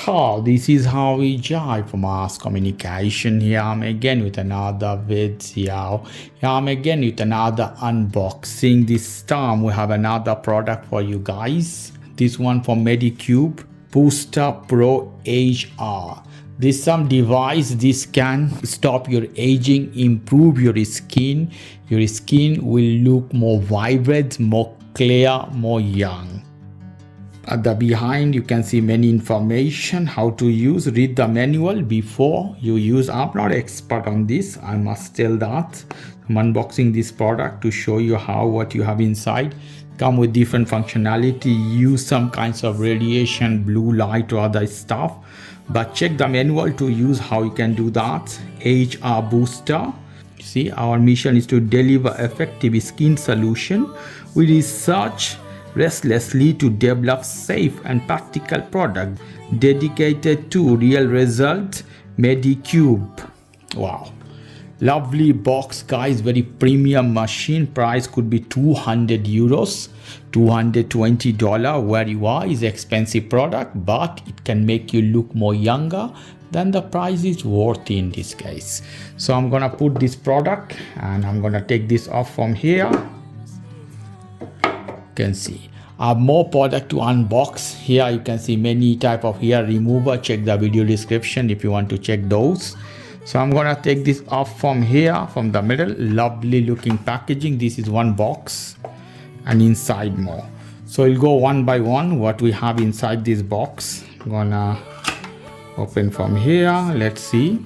So this is how we jive for mass communication. Here I'm again with another video. Here I'm again with another unboxing. This time we have another product for you guys. This one from Medicube, Booster Pro HR. This some device. This can stop your aging, improve your skin. Your skin will look more vibrant, more clear, more young. At the behind you can see many information how to use. Read the manual before you use. I'm not expert on this, I must tell that. I'm unboxing this product to show you what you have inside. Come with different functionality, use some kinds of radiation, blue light or other stuff, but check the manual to use how you can do that. HR booster. See, our mission is to deliver effective skin solution. We research restlessly to develop safe and practical product dedicated to real result. Medicube. Wow, lovely box guys, very premium machine. Price could be 200 euros, $220. Where you are is expensive product, but it can make you look more younger than the price is worth in this case. So I'm gonna put this product and I'm gonna take this off from here. Can see I have more product to unbox. Here you can see many type of hair remover. Check the video description if you want to check those. So I'm gonna take this off from here, from the middle. Lovely looking packaging. This is one box and inside more. So we'll go one by one what we have inside this box. I'm gonna open from here. Let's see.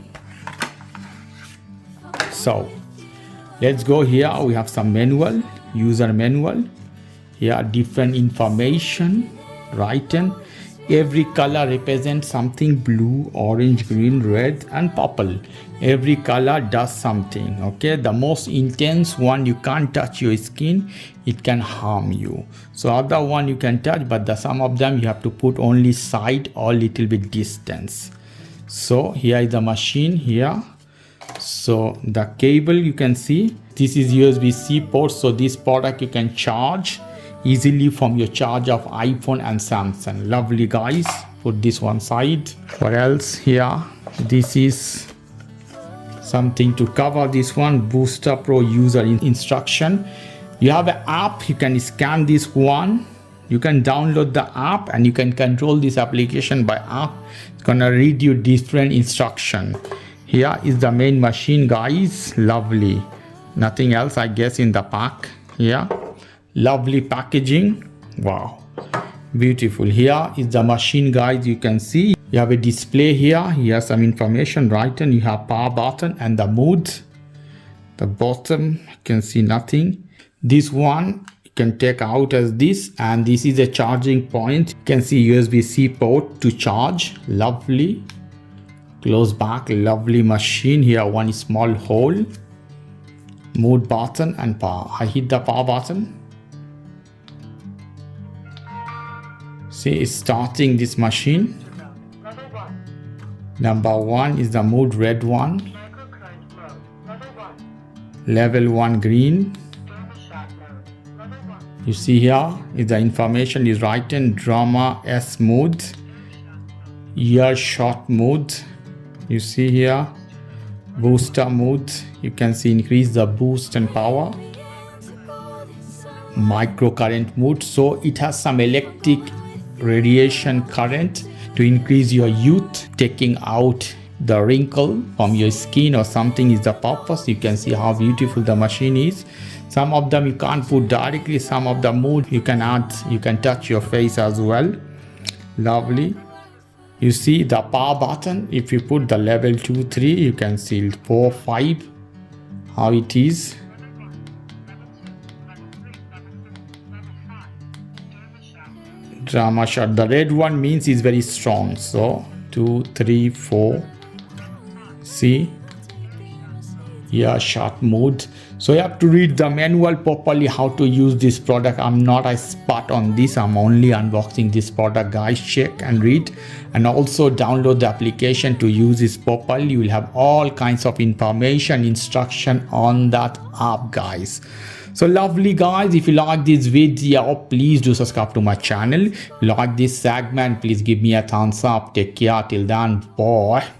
So let's go here. We have some manual, user manual. Here different information written. Every color represents something: blue, orange, green, red and purple. Every color does something. Okay, the most intense one you can't touch your skin, it can harm you. So other one you can touch, but some of them you have to put only side or little bit distance. So here is the machine here. So the cable you can see, this is USB-C port. So this product you can charge easily from your charge of iPhone and Samsung. Lovely guys. Put this one side. What else here? This is something to cover this one. Booster Pro user instruction. You have an app. You can scan this one. You can download the app and you can control this application by app. It's gonna read you different instruction. Here is the main machine guys. Lovely. Nothing else I guess in the pack here. Lovely packaging. Wow, beautiful. Here is the machine guys. You can see you have a display here. Here some information written. You have power button and the mode. The bottom you can see nothing. This one you can take out as this, and this is a charging point. You can see USB-C port to charge. Lovely. Close back. Lovely machine. Here one small hole. Mode button and power. I hit the power button. See, it's starting this machine. Number one is the mode red one. Level 1 green. You see here is the information is written. Derma S mode. Ear shot mode. You see here. Booster mode. You can see increase the boost and power. Microcurrent mode. So it has some electric radiation current to increase your youth, taking out the wrinkle from your skin or something is the purpose. You can see how beautiful the machine is. Some of them you can't put directly, some of the mode you can add, you can touch your face as well. Lovely. You see the power button. If you put the level 2, 3, you can see 4, 5 how it is. Derma Shot. The red one means is very strong. So 2, 3, 4. See, yeah, shot mode. So you have to read the manual properly how to use this product. I'm not a expert on this. I'm only unboxing this product guys. Check and read, and also download the application to use this properly. You will have all kinds of information, instruction on that app guys. So lovely guys, if you like this video, please do subscribe to my channel. Like this segment, please give me a thumbs up. Take care till then, bye.